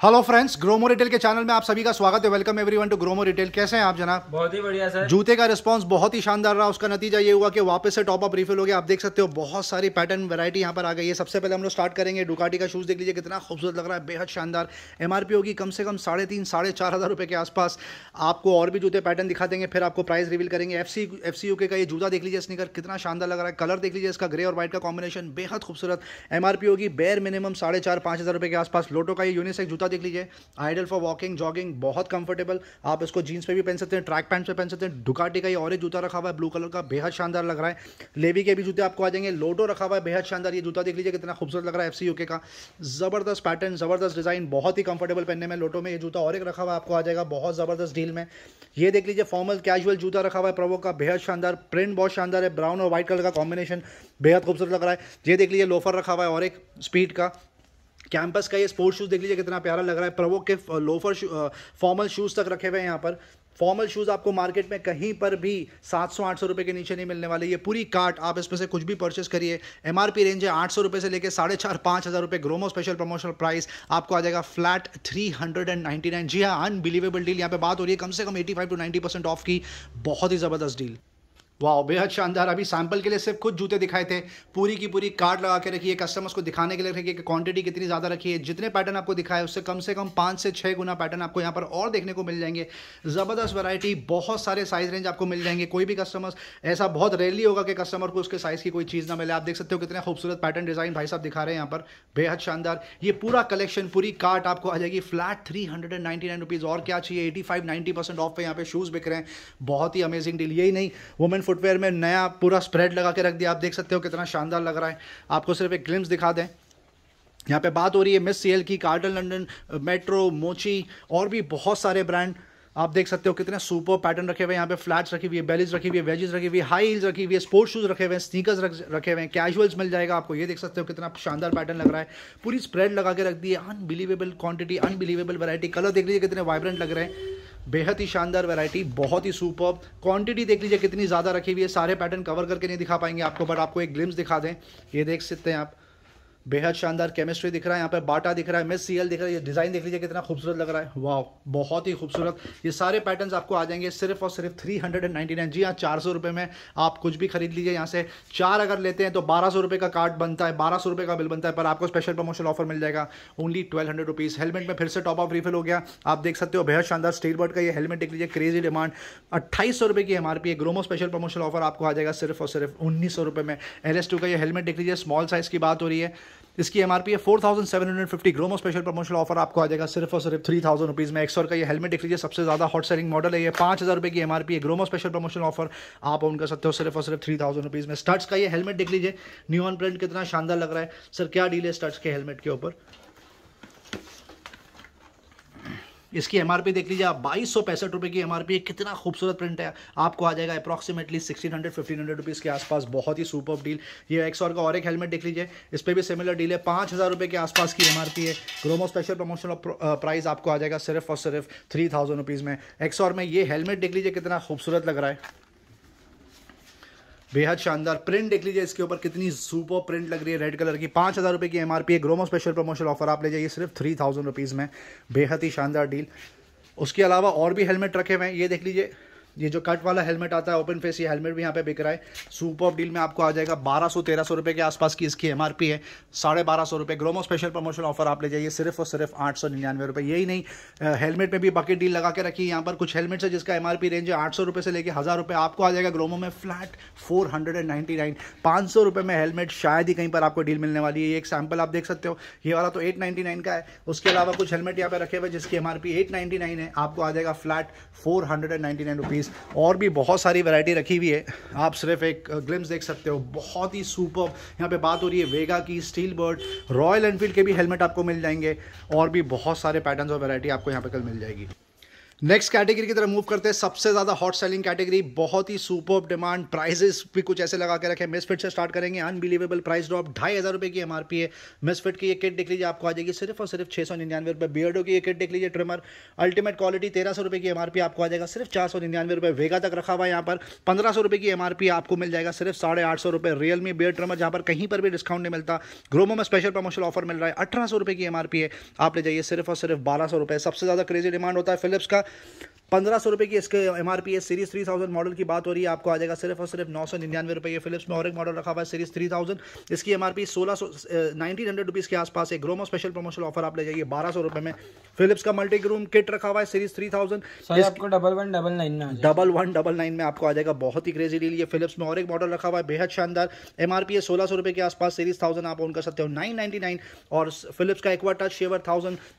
Hello friends, Gromo retail के channel में आप सभी का स्वागत है। Welcome everyone to Gromo retail. कैसे हैं आप जनाब? बहुत ही बढ़िया सर। जूते का रिस्पांस बहुत ही शानदार रहा। उसका नतीजा ये हुआ कि वापस से टॉप अप रिफिल हो गया। आप देख सकते हो बहुत सारी पैटर्न वैरायटी यहाँ पर आ गई है। सबसे पहले हम लोग स्टार्ट करेंगे डुकाटी का शूज़। देख लीजिए कितना खूबसूरत लग रहा है, बेहद शानदार। एमआरपी होगी कम से कम 3,500 साढ़े 4,000 रुपये के आसपास। आपको और भी जूते पैटर्न दिखा देंगे, फिर आपको प्राइस रिवील करेंगे। FC का ये जूता देख लीजिए, स्नीकर कितना शानदार लग रहा है। कलर देख लीजिए इसका, ग्रे और व्हाइट का कॉम्बिनेशन बेहद खूबसूरत। एमआरपी होगी बेयर मिनिमम 4,500-5,000 रुपये के आसपास। लोटो का ये यूनिसेक्स जूता देख लीजिए, आइडल फॉर वॉकिंग जॉगिंग, बहुत कंफर्टेबल। आप इसको जीन्स पे भी पहन सकते हैं, ट्रैक पैंट पे पहन सकते हैं। डुकाटी का ये ऑरेंज जूता रखा हुआ है ब्लू कलर का, बेहद शानदार लग रहा है। लेवी के भी जूते आपको आ जाएंगे। लोटो रखा हुआ है, बेहद शानदार। ये जूता देख लीजिए कितना खूबसूरत लग रहा है, FC का। जबरदस्त पैटर्न, जबरदस्त डिजाइन, बहुत ही कंफर्टेबल पहनने में। लोटो में ये जूता और एक रखा हुआ है, आपको आ जाएगा बहुत जबरदस्त डील में। ये देख लीजिए फॉर्मल कैजुअल जूता रखा हुआ है प्रोवो का, बेहद शानदार। प्रिंट बहुत शानदार है, ब्राउन और व्हाइट कलर का कॉम्बिनेशन बेहद खूबसूरत लग रहा है। ये देख लीजिए लोफर रखा हुआ है और एक स्पीड का। कैंपस का ये स्पोर्ट्स शूज़ देख लीजिए कितना प्यारा लग रहा है। प्रोवो के लोफर फॉर्मल शूज़ तक रखे हुए हैं यहाँ पर। फॉर्मल शूज़ आपको मार्केट में कहीं पर भी 700-800 रुपये के नीचे नहीं मिलने वाले। ये पूरी कार्ट आप इसमें से कुछ भी परचेस करिए। एमआरपी रेंज है 800 रुपये से लेकर 4,500-5,000 रुपये। ग्रोमो स्पेशल प्रमोशनल प्राइस आपको आ जाएगा फ्लैट 399। जी हाँ, अनबिलीवेबल डील। यहाँ पे बात हो रही है कम से कम 85 to 90% ऑफ की। बहुत ही ज़बरदस्त डील, वाह बेहद शानदार। अभी सैंपल के लिए सिर्फ कुछ जूते दिखाए थे, पूरी की पूरी कार्ड लगा के रखी है, कस्टमर्स को दिखाने के लिए रखी है कि क्वांटिटी कितनी ज़्यादा रखी है। जितने पैटर्न आपको दिखाए उससे कम 5 से 6 गुना पैटर्न आपको यहाँ पर और देखने को मिल जाएंगे। ज़बरदस्त वैरायटी, बहुत सारे साइज़ रेंज आपको मिल जाएंगे। कोई भी कस्टमर्स, ऐसा बहुत रेयरली होगा कि कस्टमर को उसके साइज़ की कोई चीज़ ना मिले। आप देख सकते हो कितने खूबसूरत पैटर्न डिज़ाइन भाई साहब दिखा रहे हैं यहाँ पर, बेहद शानदार। ये पूरा कलेक्शन, पूरी कार्ट आपको आ जाएगी फ्लैट 399 रुपीज़। और क्या चाहिए, 85-90% ऑफ पे यहाँ पे शूज़ बिक रहे हैं। बहुत ही अमेजिंग डील। यही नहीं, वुमेन फुटवेयर में नया पूरा स्प्रेड लगा के रख दिया। आप देख सकते हो कितना शानदार लग रहा है। आपको सिर्फ एक ग्लिम्स दिखा दें। यहाँ पे बात हो रही है मिस CL की, कार्टल लंडन, मेट्रो, मोची और भी बहुत सारे ब्रांड। आप देख सकते हो कितने सुपर पैटर्न रखे हुए हैं यहाँ पे। फ्लैट्स रखी हुई है, बेलीज रखी हुई है, वेजेस रखी हुई है, हाई हील्स रखी हुई है, स्पोर्ट्स शूज़ रखे हुए हैं, स्नीकर्स रखे हुए हैं, कैजुअल्स मिल जाएगा आपको। ये देख सकते हो कितना शानदार पैटर्न लग रहा है। पूरी स्प्रेड लगा के रख दी है। Unbelievable quantity, unbelievable variety. Colour देख लीजिए कितने वाइब्रेंट लग रहे हैं, बेहद ही शानदार वैरायटी, बहुत ही सुपर्ब। क्वांटिटी देख लीजिए कितनी ज़्यादा रखी हुई है। सारे पैटर्न कवर करके नहीं दिखा पाएंगे आपको, बट आपको एक ग्लिम्स दिखा दें। ये देख सकते हैं आप, बेहद शानदार केमिस्ट्री दिख रहा है यहाँ पर। बाटा दिख रहा है, मिस CL दिख रहा है। ये डिज़ाइन देख लीजिए कितना खूबसूरत लग रहा है, वाह बहुत ही खूबसूरत। ये सारे पैटर्न्स आपको आ जाएंगे सिर्फ और सिर्फ 399। जी हाँ, 400 रुपये में आप कुछ भी खरीद लीजिए यहाँ से। 4 अगर लेते हैं तो 1,200 रुपये का कार्ड बनता है, 1,200 रुपये का बिल बनता है, पर आपको स्पेशल प्रमोशनल ऑफर मिल जाएगा ओनली 1,200 रुपीज़। हेलमेट में फिर से टॉप अप रिफिल हो गया। आप देख सकते हो बेहद शानदार स्टील बर्ड का ये हेलमेट देख लीजिए, क्रेजी डिमांड। 2,800 रुपये की MRP है। ग्रोमो स्पेशल प्रमोशनल ऑफर आपको आ जाएगा सिर्फ और सिर्फ 1,900 रुपये में। LS2 का ये हेलमेट देख लीजिए, स्मॉल साइज़ की बात हो रही है। इसकी MRP है 4,750। ग्रोमो स्पेशल प्रमोशनल ऑफर आपको आ जाएगा सिर्फ और सिर्फ 3,000 रुपीज़ में। एक्सॉर का ये हेलमेट देख लीजिए, सबसे ज़्यादा हॉट सेलिंग मॉडल है ये। 5,000 रुपये की MRP है। ग्रोमो स्पेशल प्रमोशनल ऑफर आप ऑन कर सकते हो सिर्फ और सिर्फ 3,000 रुपीज़ में। स्टड्स का ये हेलमेट देख लीजिए, नियॉन प्रिंट कितना शानदार लग रहा है। सर क्या डील है स्टड्स के हेलमेट के ऊपर? इसकी MRP देख लीजिए आप, 2,265 रुपये की MRP है। कितना खूबसूरत प्रिंट है। आपको आ जाएगा अप्रॉक्सीमेटली 1,600-1,500 रुपीज़ के आसपास। बहुत ही सुपर डील। ये एक्सॉर का और एक हेलमेट देख लीजिए, इस पर भी सिमिलर डील है। 5,000 रुपये के आसपास की MRP है। ग्रोमो स्पेशल प्रमोशनल प्राइस आपको आ जाएगा सिर्फ और सिर्फ 3,000 रुपीज़ में। एक्सॉर में ये हेलमेट देख लीजिए कितना खूबसूरत लग रहा है, बेहद शानदार। प्रिंट देख लीजिए इसके ऊपर कितनी सुपर प्रिंट लग रही है, रेड कलर की। 5,000 रुपये की MRP है। ग्रोमो स्पेशल प्रमोशनल ऑफर आप ले जाइए सिर्फ 3,000 रुपीज़ में। बेहद ही शानदार डील। उसके अलावा और भी हेलमेट रखे हुए हैं। ये देख लीजिए, ये जो कट वाला हेलमेट आता है ओपन फेस, ये हेलमेट भी यहाँ पे बिक रहा है। सुपर डील में आपको आ जाएगा 1,200-1,300 रुपये के आसपास की इसकी MRP है। 1,250 रुपये। ग्रोमो स्पेशल प्रमोशनल ऑफर आप ले जाइए सिर्फ और सिर्फ 899 रुपये। यही नहीं, हेलमेट में भी बकेट डील लगा के रखी है यहाँ पर। कुछ हेलमेट्स है जिसका MRP रेंज है 800 रुपये से लेकर 1,000 रुपये। आपको आ जाएगा ग्रोमो में फ्लैट 499। 500 रुपये में हेलमेट शायद ही कहीं पर आपको डील मिलने वाली है। ये एक सैम्पल आप देख सकते हो, ये वाला तो 899 का है। उसके अलावा कुछ हेलमेट यहाँ पे रखे हुए जिसकी MRP 899 है। आपको आ जाएगा फ्लैट 499 रुपीज़। और भी बहुत सारी वैरायटी रखी हुई है, आप सिर्फ एक ग्लिम्स देख सकते हो। बहुत ही सुपर। यहाँ पे बात हो रही है वेगा की, स्टील बर्ड, रॉयल एनफील्ड के भी हेलमेट आपको मिल जाएंगे। और भी बहुत सारे पैटर्न्स और वैरायटी आपको यहाँ पे कल मिल जाएगी। नेक्स्ट कैटेगरी की तरफ मूव करते हैं। सबसे ज़्यादा हॉट सेलिंग कैटेगरी, बहुत ही सुपर्ब डिमांड, प्राइजेस भी कुछ ऐसे लगा के रखे। मिसफिट से स्टार्ट करेंगे, अनबिलीवेबल प्राइस ड्रॉप, 2500 रुपये की एमआरपी है। मिसफिट की ये किट देख लीजिए, आपको आ जाएगी सिर्फ और सिर्फ 699 रुपये। बियर्डो की ये किट देख लीजिए, ट्रिमर अल्टीमेट क्वालिटी, 1300 रुपये की एमआरपी आपको आ जाएगा सिर्फ 499 रुपये। वेगा तक रखा हुआ है यहाँ पर, 1500 रुपये की एमआरपी आपको मिल जाएगा सिर्फ 850 रुपये। रियलमी बियर्ड ट्रिमर जहाँ पर कहीं पर भी डिस्काउंट नहीं मिलता, ग्रोमो में स्पेशल प्रमोशनल ऑफर मिल रहा है, 1800 रुपये की एमआरपी है, आप ले जाइए सिर्फ और सिर्फ 1200 रुपये। सबसे ज़्यादा क्रेजी डिमांड होता है फिलिप्स का, 1500 रुपये की इसके एमआरपी है। सीरीज 3000 मॉडल की बात हो रही है, आपको आ जाएगा सिर्फ और सिर्फ 999 रुपये। फिलिप्स में और एक मॉडल रखा हुआ है सीरीज 3000, इसकी एमआरपी 1900 रुपीज़ के आसपास है। ग्रोमो स्पेशल प्रमोशनल ऑफर आप ले जाइए 1200 रुपये में। फिलिप्स का मल्टी रूम किट रखा हुआ है सीरीज 3000, आपको 1199 में आपको आ जाएगा। बहुत ही क्रेजी डील ये। फिलिप्स में और एक मॉडल रखा हुआ है बेहद शानदार, एमआरपी है 1600 रुपये के आसपास, सीरीज 1000 आप ओन कर सकते हो 999। और फिलिप्स का एक्वा टच शेवर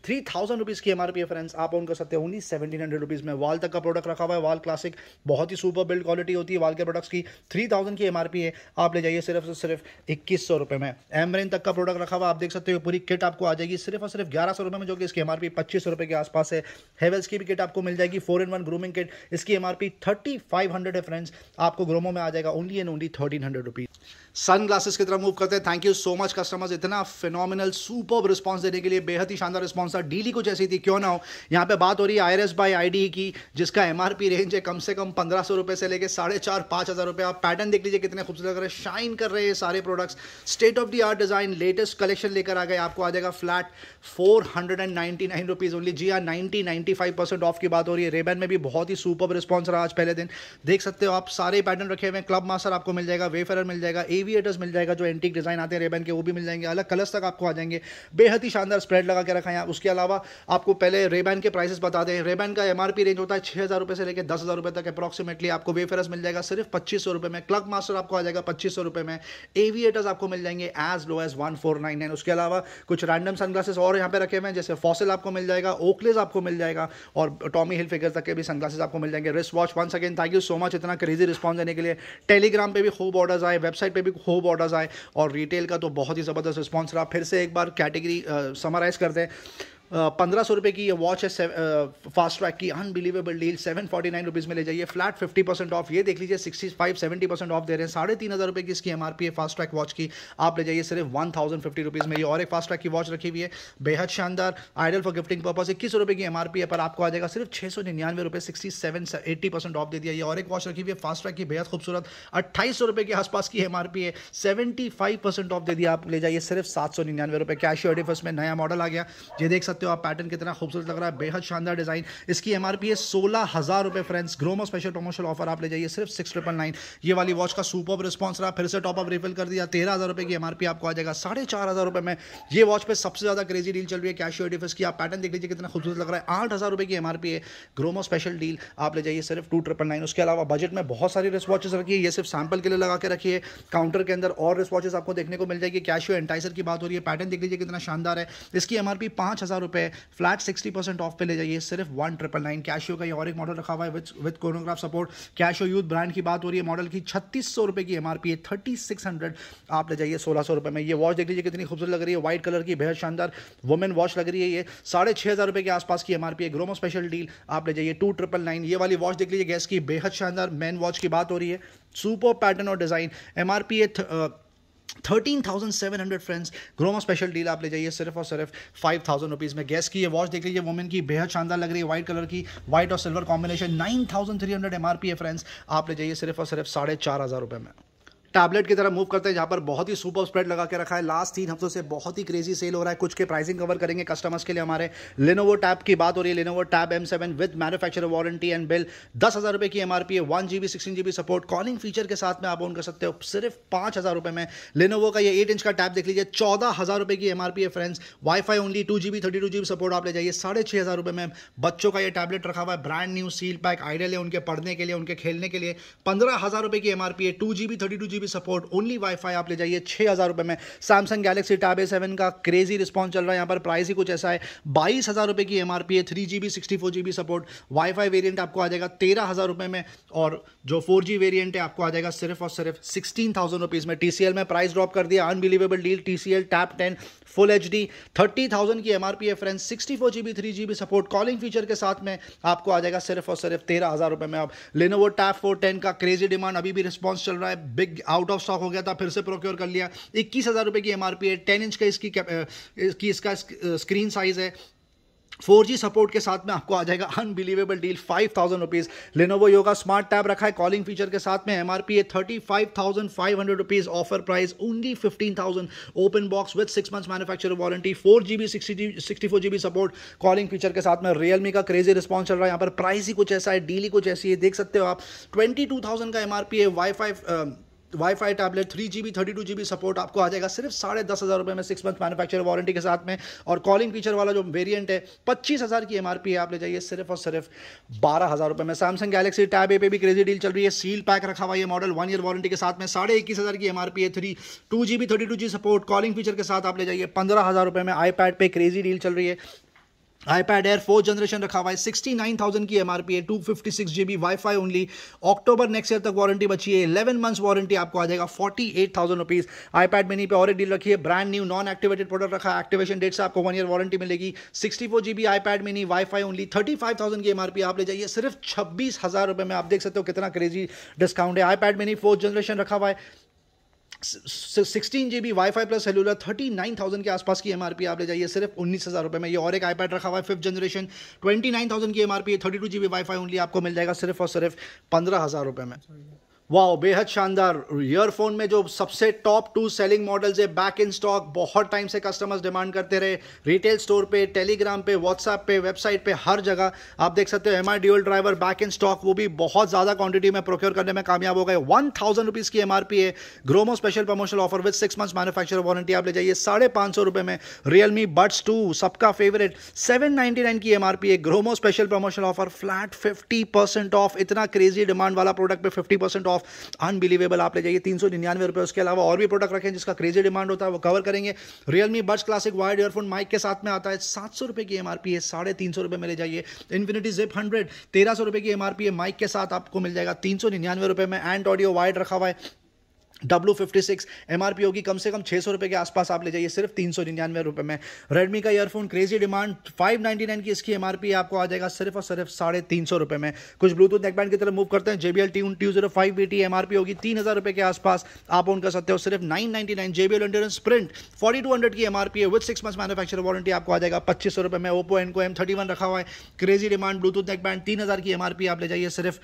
3000 रुपीज़ की एमआरपी है फ्रेंड्स, आप ओन कर सकते हो ओनली 1700 रुपीज़ में। वाल तक का प्रोडक्ट रखा हुआ है, वाल क्लासिक, बहुत ही सुपर बिल्ड क्वालिटी होती है वाल के प्रोडक्ट्स की। 3000 की एमआरपी है, आप ले जाइए सिर्फ सिर्फ 2100 रुपये में। एमरेन तक का प्रोडक्ट रखा हुआ, आप देख सकते हो पूरी किट आपको आ जाएगी सिर्फ और सिर्फ 1100 रुपये में, जो कि इसकी एमआरपी 2500 रुपये के आसपास है। हेवेल्स की भी किट आपको मिल जाएगी, 4-in-1 ग्रूमिंग किट, इसकी एमआरपी 3500 है फ्रेंड्स, आपको ग्रोमो में आ जाएगा only and only 1300 rupees. Sun glasses की तरफ मूव करते हैं। Thank you so much customers, इतना फिनोमिनल सुपर्ब रिस्पांस देने के लिए, बेहद ही शानदार रिस्पांस था। डील ही कुछ ऐसी थी, क्यों ना हो। यहाँ पे बात हो रही है आईरिस बाय आईडी की, जिसका एमआरपी रेंज है कम से कम 1500 रुपये से लेकर 4500-5000 रुपये। आप पैटर्न देख लीजिए कितने खूबसूरत लग रहे हैं, शाइन कर रहे हैं सारे products. State of the art design, latest collection लेकर आ गए, आपको आ जाएगा फ्लैट 499 रुपीज़ ओनली। जी हाँ, 90-95% ऑफ की बात हो रही है। रेबन में भी बहुत ही सुपर्ब रिस्पॉन्स रहा आज पहले दिन, देख सकते हो आप, सारे पैटर्न रखे हुए हैं। क्लब मास्टर आपको मिल जाएगा, वेफरर मिल जाएगा, एविएटर्स मिल जाएगा, जो एंटीक डिजाइन आते हैं रेबन के वो भी मिल जाएंगे, अलग कलर्स तक आपको आ जाएंगे। बेहद ही शानदार स्प्रेड लगा के रखा है। उसके अलावा आपको पहले रेबन के प्राइसेस बता दें। रेबन का एमआरपी रेंज होता है 6000 रुपये से लेकर 10,000 रुपये तक अप्रॉक्सीमेटली। आपको वेफरर्स मिल जाएगा सिर्फ 2500 रुपये में। क्लब मास्टर आपको आ जाएगा 2500 रुपये में। एविएटर्स आपको मिल जाएंगे एज लो एज 1499। उसके अलावा कुछ रैंडम सनग्लासेस और यहाँ पे रखे हुए हैं, जैसे फॉसिल आपको मिल जाएगा, ओकलेस आपको मिल जाएगा, और टॉमी हिलफिगर तक के भी सनग्लासेस आपको मिल जाएंगे। Wrist watch, once again thank you so much इतना क्रेजी रिस्पॉन्स देने के लिए। टेलीग्राम पे भी खूब ऑर्डर्स आए, वेबसाइट पे भी खूब ऑर्डर्स आए, और रिटेल का तो बहुत ही ज़बरदस्त रिस्पॉन्स रहा। फिर से एक बार कैटेगरी समराइज कर दें। 1500 रुपये की ये वॉच है, फास्ट ट्रैक की, अनबिलीवेबल डील, 749 रुपीज़ में ले जाइए, फ्लैट 50% ऑफ। ये देख लीजिए 65-70% ऑफ दे रहे हैं। 3500 रुपये की इसकी एमआरपी है फास्ट ट्रैक वॉच की, आप ले जाइए सिर्फ 1050 रुपीज़ में। ये और एक फास्ट ट्रैक की वॉच रखी हुई है, बेहद शानदार, आइडल फॉर गिफ्टिंग पर्पस, 2100 रुपये की एमआरपी है, पर आपको आ जाएगा सिर्फ 699 रुपये, 67-80% ऑफ दे दिया। ये और एक वॉच रखी हुई है फास्ट ट्रैक की, बेहद खूबसूरत, 2800 रुपये के आसपास की एमआरपी है, 75% ऑफ दे दिया, आप ले जाइए सिर्फ 799 रुपये। कैशियो एडिफस में नया मॉडल आ गया, ये देख सकते हो आप, पैटर्न कितना खूबसूरत लग रहा है, बेहद शानदार डिजाइन। इसकी एमआरपी है 16000 रुपये friends. Gromo special promotional offer आप ले जाइए सिर्फ 6999। ये वाली वॉच का सुपर्ब रिस्पॉन्स रहा, फिर से टॉप अप रिफिल कर दिया, 13000 रुपये की एमआरपी आपको आ जाएगा 4500 रुपये में। ये वॉच पे सबसे ज्यादा क्रेजी डील चल रही है कैशियो एडिफस की, आप पैटर्न देख लीजिए कितना खूबसूरत लग रहा है, 8000 रुपये की एमआरपी है। ग्रोमो स्पेशल डील आप ले जाइए सिर्फ 2999। उसके अलावा बजट में बहुत सारी रिस्ट वॉचेस रखी है, ये सिर्फ सैंपल के लिए लगा के रखी है। काउंटर के अंदर और रिस्ट वॉचेस आपको देखने को मिल जाएगी। कैशियो एंटाइजर की बात हो रही है, पैटर्न देख लीजिए कितना शानदार है। इसकी एमआरपी 5000 रुपये, फ्लैट 60% ऑफ पे ले जाइए सिर्फ 1999। कैशियो का ये और एक मॉडल रखा हुआ है with choreograph support. Casio youth brand की बात हो रही है, मॉडल की 3600 रुपये की एमआरपी है, 3600, आप ले जाइए 1600 रुपये में। ये वॉच देख लीजिए कितनी खूबसूरत लग रही है, व्हाइट कलर की, बेहद शानदार वुमेन वॉच लग रही है। ये 6500 रुपये के आसपास की एमआरपी है। ग्रोमो स्पेशल डील आप ले जाइए 2999। ये वाली वॉच देख लीजिए गैस की, बेहद शानदार मैन वॉच की बात हो रही है, सुपर पैटर्न और डिजाइन, एमआरपी है 13,700 फ्रेंड्स। ग्रोमो स्पेशल डील आप ले जाइए सिर्फ और सिर्फ 5000 रुपीज़ में। गैस की ये वॉच देख लीजिए वुमेन की, बेहद शानदार लग रही है, व्हाइट कलर की, व्हाइट और सिल्वर कॉम्बिनेशन, 9300 एमआरपी है फ्रेंड्स, आप ले जाइए सिर्फ और सिर्फ 4500 रुपये में। टैबलेट की तरफ मूव करते हैं, जहाँ पर बहुत ही सुपर स्प्रेड लगा के रखा है। लास्ट 3 हफ्तों से बहुत ही क्रेजी सेल हो रहा है। कुछ के प्राइसिंग कवर करेंगे कस्टमर्स के लिए हमारे। लेनोवो टैब की बात हो रही है, Lenovo tab M7 with manufacturer warranty and bill, 10,000 रुपये की एमआरपी है, 1GB 16GB support, calling feature के साथ में आप ओन कर सकते हो सिर्फ 5000 रुपये में। लेनोवो का ये 8 इंच का टैब देख लीजिए, 14,000 रुपये की एमआरपी है friends. Wifi only, 2GB 32GB support, आप ले जाइए 6500 रुपये में। बच्चों का ये टैबलेट रखा हुआ है, brand new seal pack, ideal है उनके पढ़ने के लिए, उनके खेलने के लिए, 15,000 रुपये की एमआरपी है, 2GB 32GB 3GB support, only wifi आप ले जाइए 6,000 रुपये में। सैमसंग गैलेक्सी टैब A7 का क्रेजी रिस्पॉन्स चल रहा है, यहाँ पर प्राइस ही कुछ ऐसा है, 22,000 रुपये की MRP है। 3GB 64GB support, wifi variant आपको आ जाएगा 13,000 रुपये में, और जो 4G वेरिएंट है आपको आ जाएगा सिर्फ और सिर्फ 16,000 रुपीज़ में। TCL में प्राइस ड्रॉप कर दिया, unbelievable deal. TCL tab 10 full HD 30,000 की MRP है friends, 64GB 3GB support, calling feature के साथ में आपको आ जाएगा सिर्फ और सिर्फ 13,000 रुपये में। अब Lenovo टैब 410 का क्रेजी डिमांड, अभी भी रिस्पॉन्स चल रहा है, बिग आउट ऑफ स्टॉक हो गया था, फिर से प्रोक्योर कर लिया। 21,000 रुपये की MRP है, 10 इंच का इसका स्क्रीन साइज है, 4G सपोर्ट के साथ में आपको आ जाएगा unbelievable deal 5,000 rupees. Lenovo yoga smart tab रखा है कॉलिंग फीचर के साथ में, MRP है 35,500 rupees, offer price only 15,000, open box with 6 months manufacturer warranty, 4GB 64GB support, calling feature के साथ में। Realme का क्रेजी रिस्पॉन्स चल रहा है, यहाँ पर प्राइस ही कुछ ऐसा है, डील ही कुछ ऐसी है, देख सकते हो आप। 22,000 का MRP है। Wifi tablet 3GB 32GB support आपको आ जाएगा सिर्फ 10,500 रुपये में, 6 मंथ मैन्युफैक्चरर वारंटी के साथ में। और कॉलिंग फीचर वाला जो वेरिएंट है 25,000 की MRP है, आप ले जाइए सिर्फ और सिर्फ 12,000 रुपये में। सैमसंग गैलेक्सी टैब ए पे भी क्रेजी डील चल रही है, सील पैक रखा हुआ ये मॉडल 1 ईयर वारंटी के साथ में, 21,500 की MRP है। 2GB 32G support, calling feature के साथ आप ले जाइए 15,000 रुपये में। आईपैड पे क्रेजी डील चल रही है, iPad Air 4th जनरेशन रखा हुआ है, 69,000 की MRP है, 256GB वाईफाई ओनली, अक्टूबर नेक्स्ट ईयर तक वारंटी बची है, 11 मंथ्स वारंटी आपको आ जाएगा 48,000 रुपीज़। iPad मिनी पे और एक डील रखी है, brand new non activated product रखा है, एक्टिवेशन डेट से आपको 1 ईयर वारंटी मिलेगी। 64GB iPad mini wifi only, 35,000 की MRP आप ले जाइए सिर्फ 26,000 रुपये में। आप देख सकते हो कितना क्रेजी डिस्काउंट है। iPad मिनी 4th जनरेशन रखा हुआ है, 16GB वाईफाई प्लस सेलुलर, 39,000 के आसपास की MRP आप ले जाइए सिर्फ 19,000 रुपये में। ये और एक iPad रखा हुआ है 5th जनरेशन, 29,000 की MRP है, 32GB वाईफाई ओनली, आपको मिल जाएगा सिर्फ और सिर्फ 15,000 रुपये में। वाह, बेहद शानदार ईयरफोन में जो सबसे टॉप 2 सेलिंग मॉडल्स है, बैक इन स्टॉक, बहुत टाइम से कस्टमर्स डिमांड करते रहे, रिटेल स्टोर पे, टेलीग्राम पे, व्हाट्सएप पे, वेबसाइट पे, हर जगह आप देख सकते हो। MI dual driver back in stock, वो भी बहुत ज़्यादा क्वांटिटी में प्रोक्योर करने में कामयाब हो गए। 1,000 रुपीज़ की MRP है, Gromo special promotional offer with 6 months manufacturer warranty आप ले जाइए 550 रुपये में। Realme Buds 2 सबका फेवरेट, 799 की MRP है, Gromo special promotional offer, flat 50% of. इतना क्रेजी डिमांड वाला प्रोडक्ट पे 50% ऑफ, अनबिलीवेबल। आप ले जाइए 399 रुपये। उसके अलावा और भी प्रोडक्ट रखे हैं जिसका क्रेजी डिमांड होता है, वो कवर करेंगे। Realme Buds classic wired earphone mic के साथ में आता है, 700 रुपये की MRP है, 350 रुपये में ले जाइए। Infinity Zip 100 1300 रुपये की MRP है, माइक के साथ आपको मिल जाएगा 399 रुपये में। एंड ऑडियो वायर्ड रखा हुआ है, W56 MRP होगी कम से कम 600 रुपये के आसपास, आप ले जाइए सिर्फ 399 रुपये में। Redmi का ईयरफोन क्रेजी डिमांड, 599 की इसकी MRP आपको आ जाएगा सिर्फ और सिर्फ 350 रुपये में। कुछ ब्लूटूथ नेकबैंड की तरफ मूव करते हैं। JBL Tune 205BT MRP होगी 3,000 रुपये के आसपास, आप ओन कर सकते हो सिर्फ 999। JBL Endurance Sprint 4200 की MRP है, विद 6 मंथ्स मैन्युफैक्चरर वारंटी आपको आ जाएगा 2500 रुपये में। Oppo Enco M31 रखा हुआ है, क्रेजी डिमांड, ब्लूटूथ नेकबैंड 3,000 की MRP आप ले जाइए सिर्फ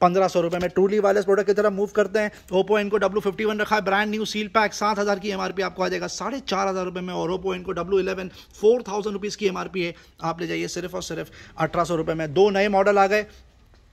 1,500 रुपये में। ट्रूली वायरलेस प्रोडक्ट की तरफ मूव करते हैं। Oppo Enco W51 रखा है, ब्रांड न्यू सील पैक, 7,000 की MRP आपको आ जाएगा 4,500 रुपये में। और Oppo Enco W11 4,000 रुपीज़ की MRP है, आप ले जाइए सिर्फ और सिर्फ 1,800 रुपये में। 2 नए मॉडल आ गए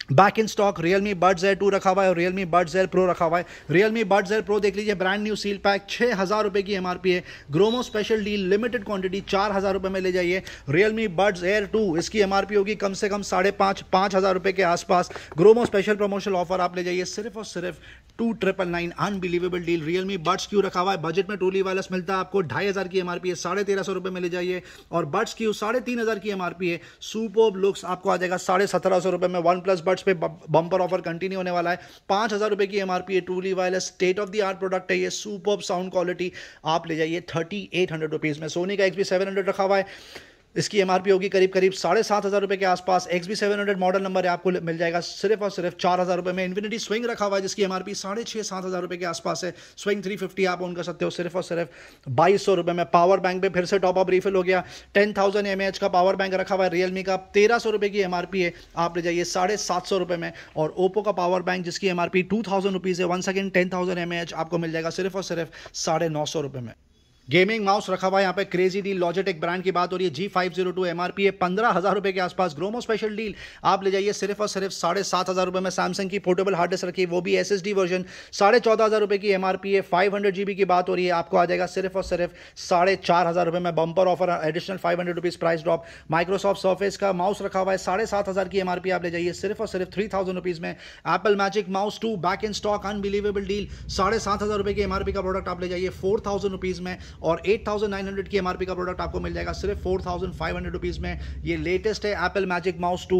back in stock, Realme Buds Air 2 रखा हुआ है और Realme Buds Air Pro रखा हुआ है। Realme Buds Air Pro देख लीजिए, ब्रांड न्यू सील पैक, 6,000 रुपये की MRP है, Gromo special deal, limited quantity, 4,000 रुपये में ले जाइए। Realme Buds Air 2 इसकी MRP होगी कम से कम 5,500 रुपये के आसपास, ग्रोमो स्पेशल प्रमोशनल ऑफर आप ले जाइए सिर्फ और सिर्फ 2,999, unbelievable deal. Realme Buds Q रखा हुआ है, बजट में ट्रूली वायरलेस मिलता है आपको, 2,500 की MRP है, 1,350 रुपये में ले जाइए। और Buds Q 3,500 की MRP है, सुपर्ब लुक्स आपको आ जाएगा 1,750 रुपये में। OnePlus Buds पे बम्पर ऑफर कंटिन्यू होने वाला है, 5,000 रुपये की MRP है, truly wireless state of the art product है ये, सुपर्ब साउंड क्वालिटी, आप ले जाइए 3,800 रुपीज़ में। सोनी का XB700 रखा हुआ है, इसकी MRP होगी करीब 7,500 रुपये के आसपास। XB700 मॉडल नंबर है, आपको मिल जाएगा सिर्फ और सिर्फ 4,000 रुपये में। Infinity Swing रखा हुआ है जिसकी MRP 6,500-7,000 रुपये के आसपास है। Swing 350 आप ओन कर सकते हो सिर्फ और सिर्फ 2,200 रुपये में। पावर बैंक पे फिर से टॉप अप रिफिल हो गया, 10,000 mAh का पावर बैंक रखा हुआ है Realme का, 1,300 रुपये की MRP है, आप ले जाइए 750 रुपये में। और Oppo का पावर बैंक जिसकी MRP 2,000 रुपीज़ है, 1 सेकेंड 10,000 mAh आपको मिल जाएगा सिर्फ और सिर्फ 950 रुपये में। गेमिंग माउस रखा हुआ है यहाँ पे क्रेजी डील, लॉजिटेक ब्रांड की बात हो रही है, G502 एमआरपी है 15,000 रुपए के आसपास। ग्रोमो स्पेशल डील आप ले जाइए सिर्फ और सिर्फ 7,500 रुपए में। सैमसंग की पोर्टेबल हार्ड डिस्क रखी है, वो भी SSD वर्जन, 14,500 रुपए की एमआरपी है। 500 GB की बात हो रही है, आपको आ जाएगा सिर्फ और सिर्फ 4,500 रुपए में। Bumper offer, additional 500 rupees price drop. Microsoft surface का माउस रखा हुआ है 7,500 की एमआरपी, आप ले जाइए सिर्फ और सिर्फ 3,000 रुपीज में। Apple magic mouse 2 back in stock, unbelievable deal, 7,500 रुपए की एमआरपी का प्रोडक्ट आप ले जाइए 4,000 रुपीज में। और 8,900 की एमआरपी का प्रोडक्ट आपको मिल जाएगा सिर्फ 4,500 रुपीज में। ये लेटेस्ट है Apple magic mouse 2।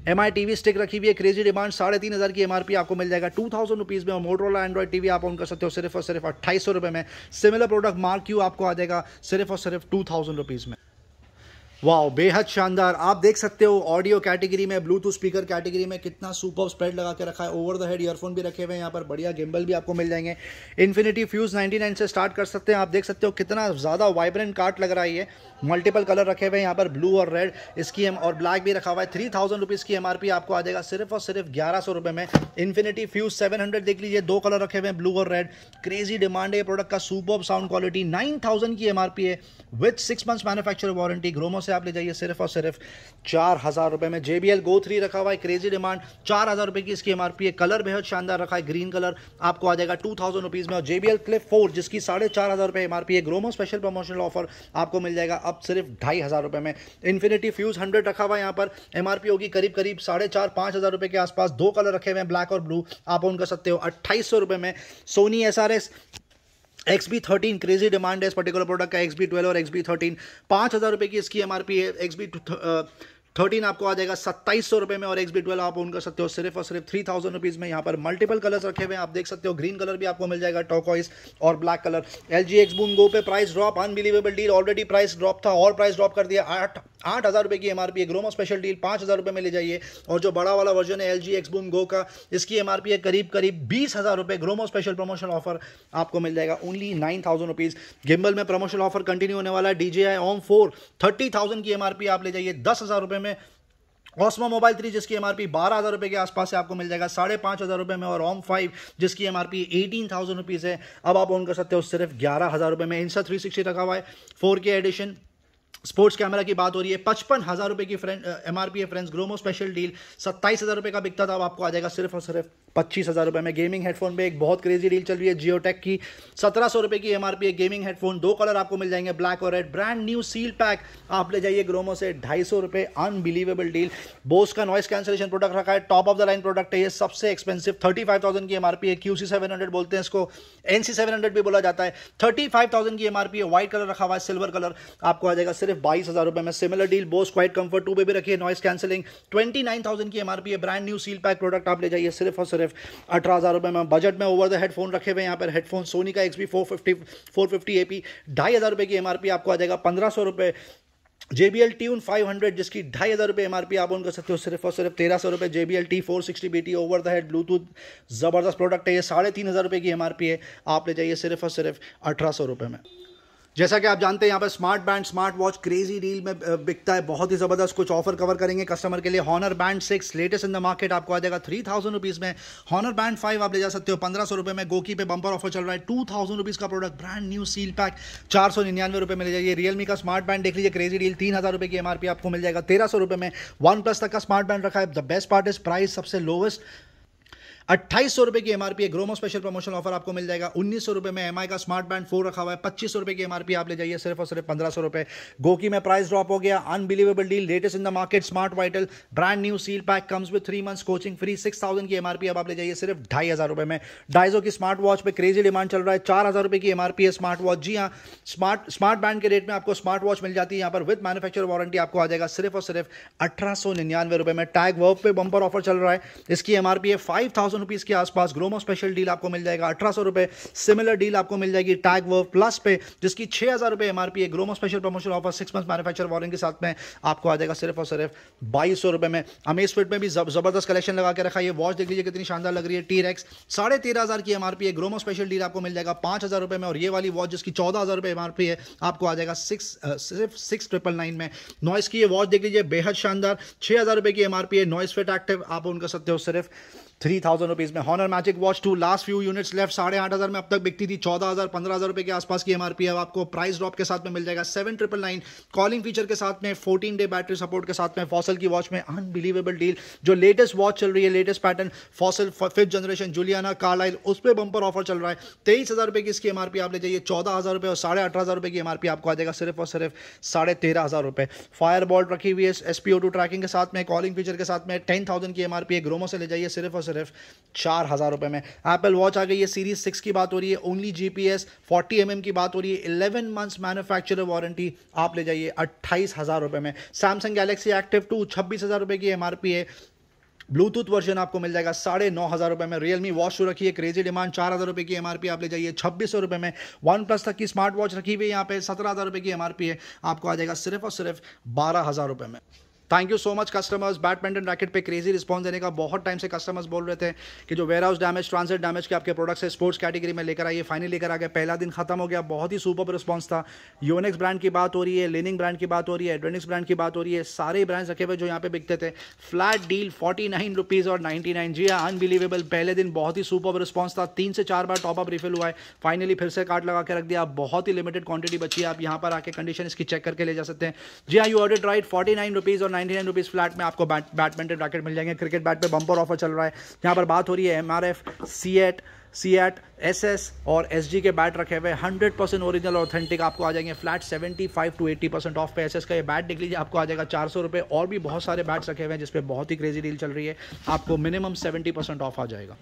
MI TV stick रखी हुई है, क्रेजी डिमांड, 3,500 की एमआरपी आपको मिल जाएगा 2,000 रुपीज में। और मोटरोला एंड्रॉइड टीवी आप ऑन कर सकते हो सिर्फ और सिर्फ 2,800 रुपए में। सिमिलर प्रोडक्ट मार्क क्यू आपको आ जाएगा सिर्फ और सिर्फ 2,000 रुपीज में। वाह, बेहद शानदार। आप देख सकते हो ऑडियो कैटेगरी में, ब्लूटूथ स्पीकर कैटेगरी में कितना सुपर स्प्रेड लगा के रखा है। ओवर द हेड ईयरफोन भी रखे हुए हैं यहाँ पर, बढ़िया गिम्बल भी आपको मिल जाएंगे। इन्फिनिटी फ्यूज 99 से स्टार्ट कर सकते हैं। आप देख सकते हो कितना ज़्यादा वाइब्रेंट कार्ट लग रहा है। ये मल्टीपल कलर रखे हुए हैं यहाँ पर, ब्लू और रेड इसकी और ब्लैक भी रखा हुआ है। 3,000 रुपीज़ की एमआरपी आपको आ जाएगा सिर्फ और सिर्फ 1,100 रुपये में। इन्फिनिटी फ्यूज 700 देख लीजिए, 2 कलर रखे हुए हैं, ब्लू और रेड। क्रेजी डिमांड है प्रोडक्ट का, सुपर साउंड क्वालिटी, 9,000 की एमआरपी है with 6 months manufacture warranty. Gromo से आप ले जाइए सिर्फ और सिर्फ 4,000 रुपये में। JBL Go 3 रखा हुआ है, क्रेजी डिमांड, 4,000 रुपये की इसकी एमआरपी है। कलर बेहद शानदार रखा है, ग्रीन कलर, आपको आ जाएगा 2,000 रुपीज़ में। और JBL Clip 4 जिसकी 4,500 रुपये एमआरपी है, ग्रोमो स्पेशल प्रमोशनल ऑफर आपको मिल जाएगा अब सिर्फ 2,500 रुपये में। इन्फिनिटी फ्यूज 100 रखा हुआ है यहाँ पर, एमआरपी होगी करीब करीब 4,500-5,000 रुपये के आसपास। 2 कलर रखे हुए हैं, ब्लैक और ब्लू, आप ऑन कर सकते हो 2,800 रुपये में। Soni SRS XB13 crazy demand है इस पर्टिकुलर प्रोडक्ट का, XB12 और XB13, 5,000 रुपये की इसकी एमआरपी है। XB13 आपको आ जाएगा 2,700 रुपये में। और XB12 आप ओन कर सकते हो सिर्फ और सिर्फ 3,000 रुपीज़ में। यहाँ पर मल्टीपल कलर्स रखे हुए हैं, आप देख सकते हो, ग्रीन कलर भी आपको मिल जाएगा, टर्कोइज और black colour. LG Xboom Go पे price drop, unbelievable deal, already price drop था और प्राइस ड्रॉप कर दिया। 8,000 रुपये की एमआरपी है, ग्रोमो स्पेशल डील 5,000 रुपये में ले जाइए। और जो बड़ा वाला वर्जन है LG Xboom Go का, इसकी एमआरपी है करीब करीब 20,000 रुपये। ग्रोमो स्पेशल प्रमोशनल ऑफर आपको मिल जाएगा ओनली 9,000 रुपीज़। गिम्बल में प्रमोशनल ऑफर कंटिन्यू होने वाला है। DJI OM 4 30,000 की एमआरपी आप ले जाइए 10,000 रुपये में। ऑस्मो मोबाइल 3 जिसकी एमआरपी 12,000 रुपये के आसपास से आपको मिल जाएगा 5,500 रुपये में। और OM 5 जिसकी एमआरपी 18,000 रुपीज़ है, अब आप ऑन कर सकते हो सिर्फ 11,000 रुपये में। इंस्टा 360 रखा हुआ है, 4K एडिशन, स्पोर्ट्स कैमरा की बात हो रही है, 55,000 रुपये की एमआरपी है फ्रेंड्स। ग्रोमो स्पेशल डील 27,000 रुपये का बिकता था, अब आपको आ जाएगा सिर्फ और सिर्फ 25,000 रुपये में। गेमिंग हेडफोन पे एक बहुत क्रेजी डील चल रही है, जियोटेक की 1,700 रुपये की एमआरपी है। गेमिंग हेडफोन 2 कलर आपको मिल जाएंगे, ब्लैक और red. Brand new seal pack आप ले जाइए ग्रोमो से 250 रुपये, अनबिलीवेबल डील। बोस का नॉइस कैंसलेशन प्रोडक्ट रखा है, top of the line product है ये, सबसे एक्सपेंसिव, 35,000 की एमआरपी है। QC 700 बोलते हैं इसको, NC 700 भी बोला जाता है। 35,000 की एमआरपी है, व्हाइट कलर रखा हुआ है, सिल्वर कलर, आपको आ जाएगा सिर्फ 22,000 रुपये में। Similar deal Bose quiet comfort 2 पे भी रखी है, नॉइस कैंसलिंग, 29,000 की एमआरपी है। Brand new seal pack product आप ले जाइए सिर्फ और सिर्फ 18,000 रुपये में। बजट में ओवर द हेडफोन रखे हुए यहाँ पर, हेडफोन सोनी का XB 450 AP 2,500 रुपये की एमआरपी आपको आ जाएगा 1,500 रुपये। JBL Tune 500 जिसकी 2,500 रुपये एमआरपी आप ऑन कर सकते हो सिर्फ और सिर्फ 1,300 रुपये। JBL T460 BT over the head Bluetooth, जबरदस्त प्रोडक्ट है ये, 3,500 रुपये की एमआरपी है, आप ले जाइए सिर्फ और सिर्फ 1,800 रुपये में। जैसा कि आप जानते हैं यहाँ पर smart band, smart watch crazy deal में बिकता है, बहुत ही ज़बरदस्त कुछ ऑफर कवर करेंगे कस्टमर के लिए। Honor band 6 latest in the market आपको आ जाएगा 3,000 रुपीज़ में। हॉनर बैंड 5 आप ले जा सकते हो 1,500 रुपये में। गोकी पे बंपर ऑफर चल रहा है, 2,000 रुपीज़ का product, brand new seal pack 499 रुपये में ले जाइए। रियलमी का स्मार्ट बैंड देख लीजिए, क्रेजी डील 3,000 रुपये की एमआरपी आपको मिल जाएगा 1,300 रुपये में। OnePlus तक का स्मार्ट बैंड रखा है, the best part is price सबसे लोवेस्ट, 2,800 रुपये की एमआरपी है। ग्रोमो स्पेशल प्रमोशनल ऑफर आपको मिल जाएगा 1,900 रुपये में। MI का स्मार्ट बैंड 4 रखा हुआ है, 2,500 रुपये की एमआरपी आप ले जाइए सिर्फ और सिर्फ 1,500 रुपये। गोकी में प्राइस ड्रॉप हो गया, unbelievable deal, latest in the market, smart vital, brand new seal pack, comes with 3 months coaching free, 6,000 की एमआरपी अब आप ले जाइए सिर्फ 2,500 रुपये में। डाइजो की स्मार्ट वॉच पे क्रेजी डिमांड चल रहा है, 4,000 रुपये की एमआरपी है स्मार्ट वॉच। जी हाँ, स्मार्ट बैंड के रेट में आपको स्मार्ट वॉच मिल जाती है यहाँ पर विद मैन्युफैक्चर वारंटी, आपको आ जाएगा सिर्फ और सिर्फ 1,899 रुपये में। टैग वर्क पे बंपर ऑफर चल रहा है, इसकी एमआरपी है 5,000 रुपीज़ के आसपास। ग्रोमो स्पेशल डील आपको मिल जाएगा 1,800 रुपये। सिमिलर डील आपको मिल जाएगी टैग वर्क प्लस पे जिसकी 6,000 रुपये एमआरपी है। Gromo special promotion offer 6 month manufacture warranty के साथ में आपको आ जाएगा सिर्फ और सिर्फ 2,200 रुपये में। अमेज़फिट में भी जबरदस्त कलेक्शन लगा के रखा है, ये वॉच देख लीजिए कितनी शानदार लग रही है, T-Rex 13,500 की एमआरपी है। ग्रोमो स्पेशल डील आपको मिल जाएगा 5,000 रुपये में। और ये वाली वॉच जिसकी 14,000 रुपये एमआरपी है आपको आ जाएगा सिर्फ 6,999 में। नॉइस की ये वॉच देख लीजिए, बेहद शानदार, 6,000 रुपये की एमआरपी है। नॉइस फिट एक्टिव आप उनका सकते हो सिर्फ 3,000 10,000 रुपीज़ में। Honor magic watch 2 last few units left, 8,500 में अब तक बिकती थी, 14,000 15,000 रुपये के आसपास की एमआरपी है। आपको प्राइस ड्रॉप के साथ में मिल जाएगा 7,999 कॉलिंग फीचर के साथ में, 14 डे बैटरी सपोर्ट के साथ में। फॉसल की वॉच में अनबिलीवेबल डील, जो लेटेस्ट वॉच चल रही है, latest pattern Fossil 5th generation Juliana Carlyle, उस पर बंपर ऑफर चल रहा है। 23,000 रुपये की इसकी एमआरपी आप ले जाइए, 14,000 रुपये और 18,500 रुपये की एमआरपी आपको आ जाएगा सिर्फ और सिर्फ 13,500 रुपये। फायर बोल्ट रखी हुई है SpO2 ट्रैकिंग के साथ में, कॉलिंग फीचर के साथ में, 10,000 की एमआरपी है। ग्रोमो से ले जाइए सिर्फ और सिर्फ 4,000 रुपये में। एप्पल वॉच आ गई है, सीरीज 6 की बात हो रही है, ओनली GPS 40 mm की बात हो रही है, 11 मंथ्स मैन्युफैक्चरर वारंटी, आप ले जाइए 28,000 रुपये में। सैमसंग गैलेक्सी एक्टिव 2 26,000 रुपये की एमआरपी है। ब्लूटूथ वर्जन आपको मिल जाएगा 9,500 रुपये में। रियलमी वॉच शू रखी है, क्रेजी डिमांड, 4,000 रुपये की एमआरपी, आप ले जाइए 2,600 रुपये में। वन प्लस तक की स्मार्ट वॉच रखी हुई है यहाँ पे, 17,000 रुपये की एमआरपी है, आपको आ जाएगा सिर्फ और सिर्फ 12,000 रुपये में। Thank you so much customers, badminton racket पे क्रेजी रिस्पॉन्स देने का। बहुत टाइम से कस्टमर्स बोल रहे थे कि जो warehouse damage, transit damage के आपके प्रोडक्ट्स है स्पोर्ट्स कैटेगरी में लेकर आइए, फाइनली लेकर आ गए। पहला दिन खत्म हो गया, बहुत ही सुपर रिस्पॉन्स था। योनेक्स ब्रांड की बात हो रही है, लेनिंग ब्रांड की बात हो रही है, एड्रेनिक्स ब्रांड की बात हो रही है, सारे ब्रांड्स रखे हुए जो यहाँ पे बिकते थे। फ्लैट डील 49 रुपीज़ और 99। जी हाँ, अनबिलीवेबल, पहले दिन बहुत ही सुपर रिस्पॉन्स था, 3 से 4 बार टॉपअप रिफिल हुआ है, फाइनली फिर से कार्ड लगा के रख दिया। बहुत ही लिमिटेड क्वांटिटी बची है, आप यहाँ पर आके कंडीशन इसकी चेक करके ले जा सकते हैं। जी हाँ, यू ऑर्डर राइट, 49 रुपीज़ और 99 रुपीज़ फ्लैट में आपको बैडमिंटन रैकेट मिल जाएंगे। क्रिकेट बैट पे बंपर ऑफर चल रहा है, यहाँ पर बात हो रही है MRF, सीएट, SS और SG के बैट रखे हुए 100% ओरिजिनल और ऑथेंटिक, आपको आ जाएंगे फ्लैट 75 to 80% ऑफ पे। SS का ये बैट देख लीजिए, आपको आ जाएगा 400 रुपये। और भी बहुत सारे बैट्स रखे हुए हैं जिसपे बहुत ही क्रेजी डील चल रही है, आपको मिनिमम 70% ऑफ आ जाएगा।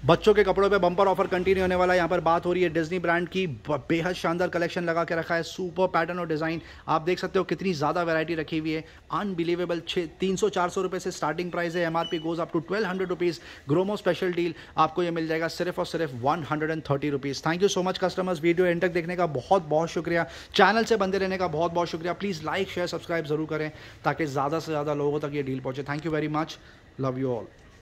बच्चों के कपड़ों पे बम्पर ऑफर कंटिन्यू होने वाला है। यहाँ पर बात हो रही है डिज्नी ब्रांड की, बेहद शानदार कलेक्शन लगा के रखा है, सुपर पैटर्न और डिज़ाइन, आप देख सकते हो कितनी ज़्यादा वैरायटी रखी हुई है, अनबिलीवेबल। 300-400 रुपये से स्टार्टिंग प्राइस है, MRP goes up to 1,200 rupees. Gromo special deal आपको ये मिल जाएगा सिर्फ और सिर्फ 130 rupees. Thank you so much customers, video end तक देखने का बहुत बहुत शुक्रिया, चैनल से बंदे रहने का बहुत बहुत शुक्रिया। प्लीज़ लाइक शेयर सब्सक्राइब जरूर करें ताकि ज़्यादा से ज़्यादा लोगों तक ये डील पहुँचे। Thank you very much, love you all.